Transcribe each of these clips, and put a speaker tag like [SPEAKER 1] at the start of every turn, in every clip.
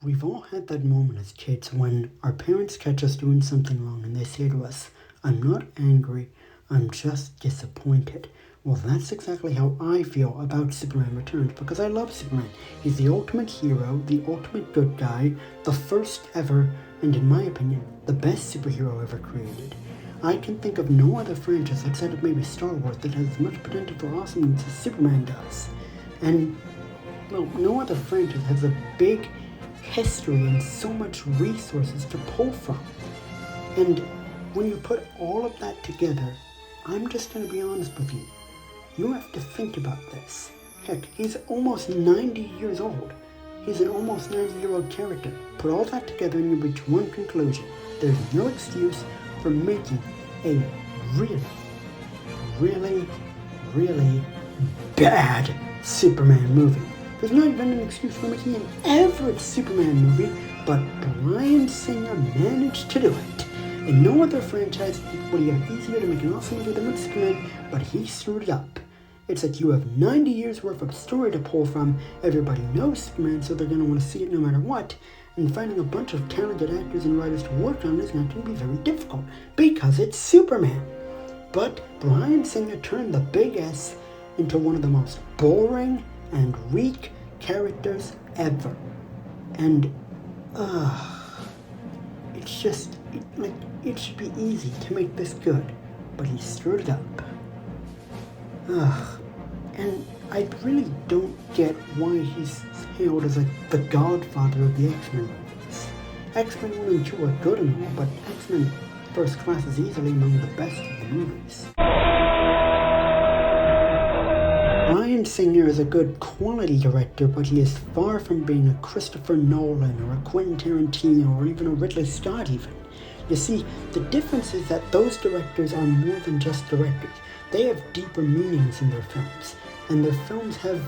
[SPEAKER 1] We've all had that moment as kids when our parents catch us doing something wrong and they say to us, "I'm not angry, I'm just disappointed." Well, that's exactly how I feel about Superman Returns because I love Superman. He's the ultimate hero, the ultimate good guy, the first ever, and in my opinion, the best superhero ever created. I can think of no other franchise outside of maybe Star Wars that has as much potential for awesomeness as Superman does. And, well, no other franchise has a big history and so much resources to pull from. And when you put all of that together, I'm just going to be honest with you. You have to think about this. Heck, he's almost 90 years old. He's an almost 90-year-old character. Put all that together and you reach one conclusion. There's no excuse for making a really, really, really bad Superman movie. There's not even an excuse for making an average Superman movie, but Bryan Singer managed to do it. In no other franchise would he have easier to make an awesome movie than with Superman, but he screwed it up. It's like you have 90 years worth of story to pull from, everybody knows Superman, so they're going to want to see it no matter what, and finding a bunch of talented actors and writers to work on is not going to be very difficult, because it's Superman. But Bryan Singer turned the big S into one of the most boring and weak characters ever. And, it's just, it should be easy to make this good, but he screwed it up. And I really don't get why he's hailed as like the godfather of the X-Men movies. X-Men 1 and 2 are good and all, but X-Men First Class is easily among the best of the movies. Bryan Singer is a good quality director, but he is far from being a Christopher Nolan or a Quentin Tarantino or even a Ridley Scott even. You see, the difference is that those directors are more than just directors. They have deeper meanings in their films, and their films have,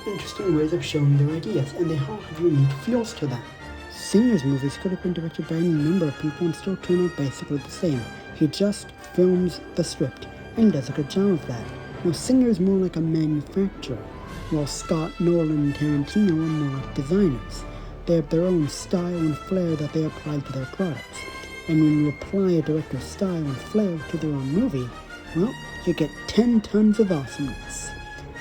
[SPEAKER 1] interesting ways of showing their ideas, and they all have unique feels to them. Singer's movies could have been directed by any number of people and still turn out basically the same. He just films the script, and does a good job of that. Now, Singer is more like a manufacturer, while Scott, Nolan, and Tarantino are more like designers. They have their own style and flair that they apply to their products. And when you apply a director's style and flair to their own movie, well, you get 10 tons of awesomeness.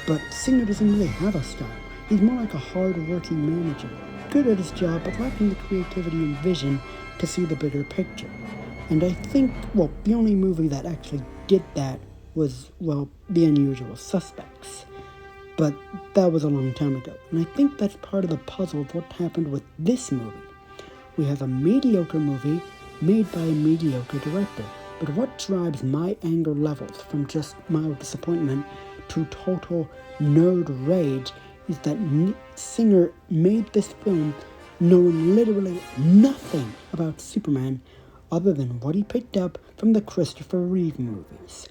[SPEAKER 1] But Singer doesn't really have a style. He's more like a hard-working manager, good at his job, but lacking the creativity and vision to see the bigger picture. And I think, the only movie that actually did that was, The Unusual Suspects. But that was a long time ago, and I think that's part of the puzzle of what happened with this movie. We have a mediocre movie made by a mediocre director, but what drives my anger levels from just mild disappointment to total nerd rage is that Singer made this film knowing literally nothing about Superman other than what he picked up from the Christopher Reeve movies.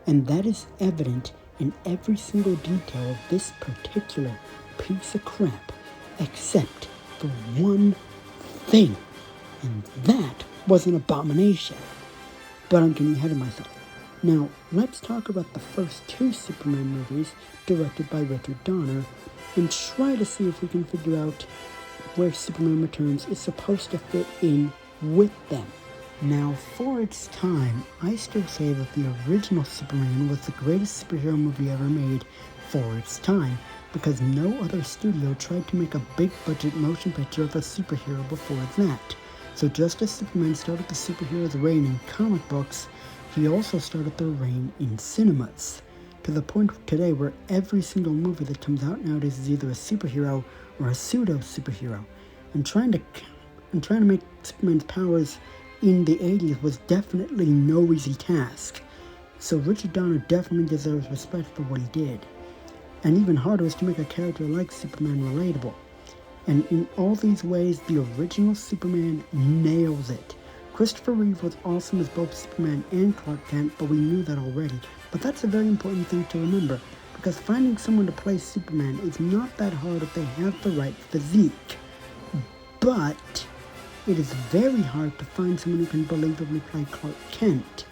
[SPEAKER 1] And that is evident in every single detail of this particular piece of crap, except for one thing, and that was an abomination. But I'm getting ahead of myself. Now, let's talk about the first two Superman movies directed by Richard Donner and try to see if we can figure out where Superman Returns is supposed to fit in with them. Now, for its time, I still say that the original Superman was the greatest superhero movie ever made for its time, because no other studio tried to make a big-budget motion picture of a superhero before that. So just as Superman started the superhero's reign in comic books, he also started their reign in cinemas, to the point today where every single movie that comes out nowadays is either a superhero or a pseudo-superhero. And trying to make Superman's powers in the 80s was definitely no easy task. So Richard Donner definitely deserves respect for what he did. And even harder is to make a character like Superman relatable. And in all these ways, the original Superman nails it. Christopher Reeve was awesome as both Superman and Clark Kent, but we knew that already. But that's a very important thing to remember, because finding someone to play Superman is not that hard if they have the right physique. But it is very hard to find someone who can believably play Clark Kent.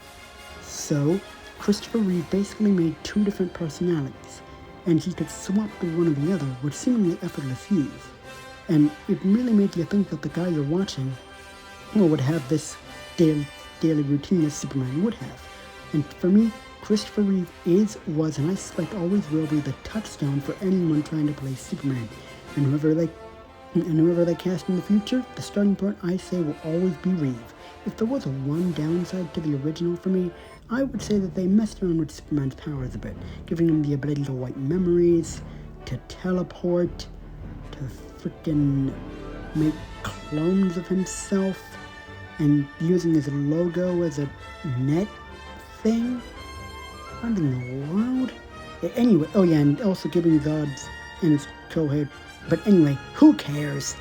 [SPEAKER 1] So, Christopher Reeve basically made two different personalities, and he could swap through one or the other with seemingly effortless ease. And it really made you think that the guy you're watching would have this daily routine as Superman would have. And for me, Christopher Reeve was, and I suspect always will be the touchstone for anyone trying to play Superman. And whoever they cast in the future, the starting point, I say, will always be Reeve. If there was one downside to the original for me, I would say that they messed around with Superman's powers a bit, giving him the ability to wipe memories, to teleport, to freaking make clones of himself, and using his logo as a net thing. What in the world? Anyway, oh yeah, and also giving Zod's and his co-head. But anyway, who cares?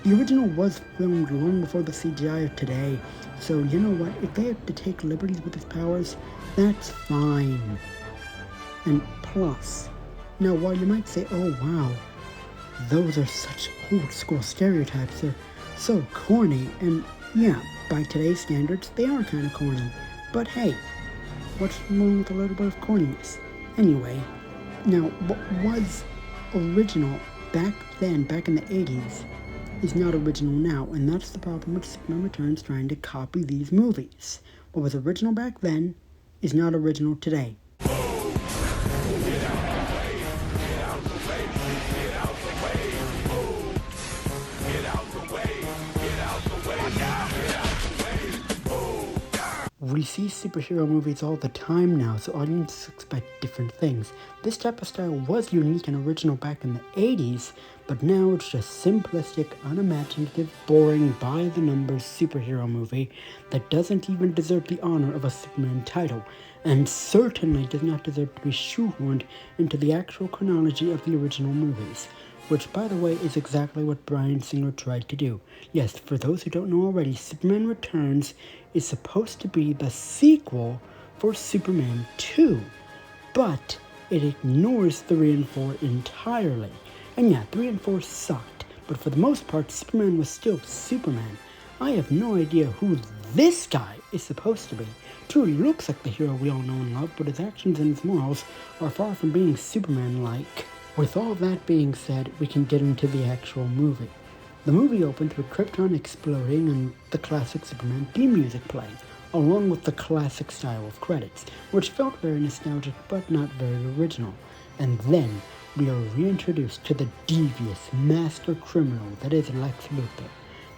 [SPEAKER 1] The original was filmed long before the CGI of today, so you know what? If they have to take liberties with his powers, that's fine. And plus, now while you might say, oh wow, those are such old school stereotypes, they're so corny, and yeah, by today's standards, they are kind of corny. But hey, what's wrong with a little bit of corniness? Anyway, now what was original back then, back in the 80s, is not original now, and that's the problem with Superman Returns trying to copy these movies. What was original back then is not original today. We see superhero movies all the time now, so audiences expect different things. This type of style was unique and original back in the 80s, but now it's just simplistic, unimaginative, boring, by-the-numbers superhero movie that doesn't even deserve the honor of a Superman title, and certainly does not deserve to be shoehorned into the actual chronology of the original movies. Which, by the way, is exactly what Bryan Singer tried to do. Yes, for those who don't know already, Superman Returns is supposed to be the sequel for Superman 2, but it ignores 3 and 4 entirely. And yeah, 3 and 4 sucked, but for the most part, Superman was still Superman. I have no idea who this guy is supposed to be. Truly looks like the hero we all know and love, but his actions and his morals are far from being Superman-like. With all that being said, we can get into the actual movie. The movie opens with Krypton exploding and the classic Superman theme music playing, along with the classic style of credits, which felt very nostalgic but not very original. And then we are reintroduced to the devious master criminal that is Lex Luthor.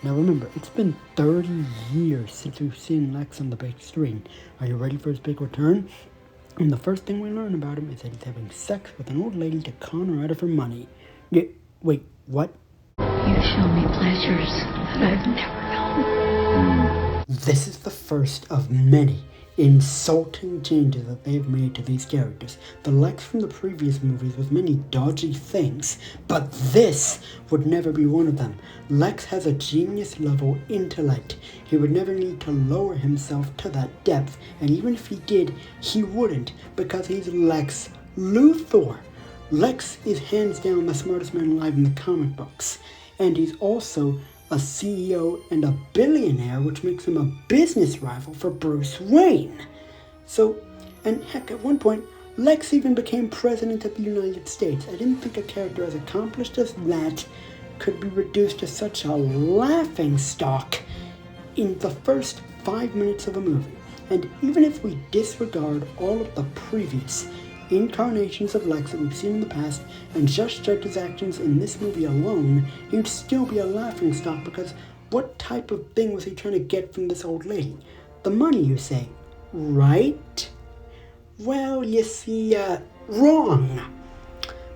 [SPEAKER 1] Now remember, it's been 30 years since we've seen Lex on the big screen. Are you ready for his big return? And the first thing we learn about him is that he's having sex with an old lady to con her out of her money. Yeah, wait, what?
[SPEAKER 2] You show me pleasures that I've never known.
[SPEAKER 1] This is the first of many insulting changes that they've made to these characters. The Lex from the previous movies with many dodgy things, but this would never be one of them. Lex has a genius-level intellect. He would never need to lower himself to that depth, and even if he did, he wouldn't, because he's Lex Luthor. Lex is hands down the smartest man alive in the comic books, and he's also a CEO and a billionaire, which makes him a business rival for Bruce Wayne. So, and heck, at one point, Lex even became president of the United States. I didn't think a character as accomplished as that could be reduced to such a laughingstock in the first 5 minutes of a movie. And even if we disregard all of the previous incarnations of Lex that we've seen in the past and just judge his actions in this movie alone, he'd still be a laughingstock, because what type of thing was he trying to get from this old lady? The money, you say, right? Well, you see, wrong.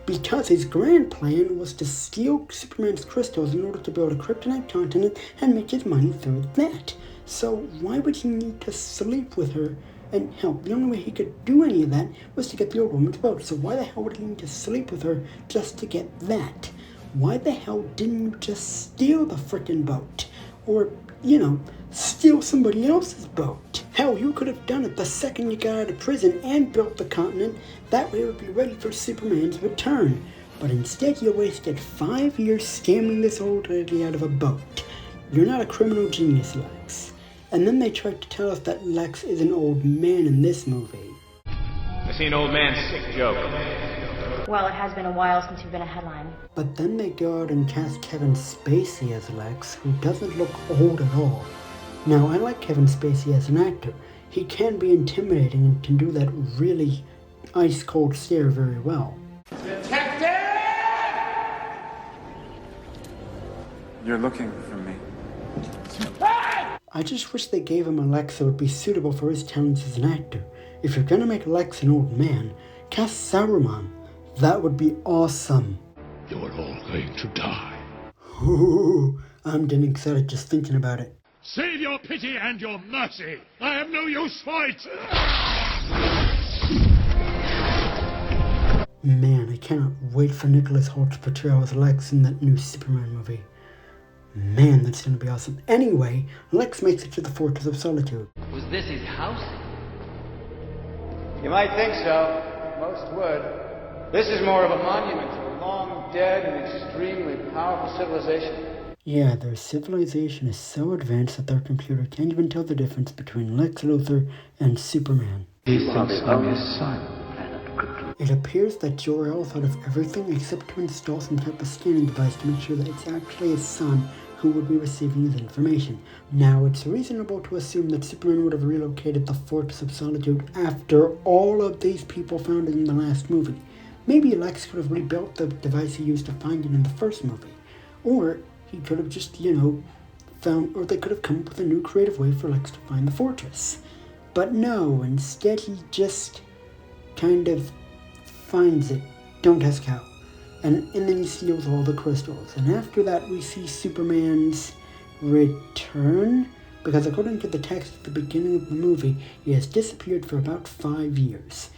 [SPEAKER 1] Because his grand plan was to steal Superman's crystals in order to build a kryptonite continent and make his money through that. So why would he need to sleep with her? And hell, the only way he could do any of that was to get the old woman's boat. So why the hell would he need to sleep with her just to get that? Why the hell didn't you just steal the frickin' boat? Or, steal somebody else's boat? Hell, you could have done it the second you got out of prison and built the continent. That way it would be ready for Superman's return. But instead you wasted 5 years scamming this old lady out of a boat. You're not a criminal genius, Lex. And then they tried to tell us that Lex is an old man in this movie.
[SPEAKER 3] I see an old man sick joke. Well, it has been a while since you've been a headline.
[SPEAKER 1] But then they go out and cast Kevin Spacey as Lex, who doesn't look old at all. Now, I like Kevin Spacey as an actor. He can be intimidating and can do that really ice-cold stare very well.
[SPEAKER 4] Detective! You're looking for me.
[SPEAKER 1] I just wish they gave him a Lex that would be suitable for his talents as an actor. If you're gonna make Lex an old man, cast Saruman. That would be awesome.
[SPEAKER 5] You're all going to die.
[SPEAKER 1] Ooh, I'm getting excited just thinking about it.
[SPEAKER 5] Save your pity and your mercy. I have no use for it.
[SPEAKER 1] Man, I cannot wait for Nicholas Holt's portrayal as Lex in that new Superman movie. Man, that's gonna be awesome. Anyway, Lex makes it to the Fortress of Solitude.
[SPEAKER 6] Was this his house?
[SPEAKER 7] You might think so. Most would. This is more of a monument to a long dead and extremely powerful civilization.
[SPEAKER 1] Yeah, their civilization is so advanced that their computer can't even tell the difference between Lex Luthor and Superman.
[SPEAKER 5] He thinks I'm his son.
[SPEAKER 1] It appears that Jor-El thought of everything except to install some type of scanning device to make sure that it's actually his son who would be receiving his information. Now, it's reasonable to assume that Superman would have relocated the Fortress of Solitude after all of these people found it in the last movie. Maybe Lex could have rebuilt the device he used to find it in the first movie. Or he could have just, or they could have come up with a new creative way for Lex to find the fortress. But no, instead he just kind of finds it. Don't ask how. And then he steals all the crystals. And after that we see Superman's return, because according to the text at the beginning of the movie, he has disappeared for about 5 years.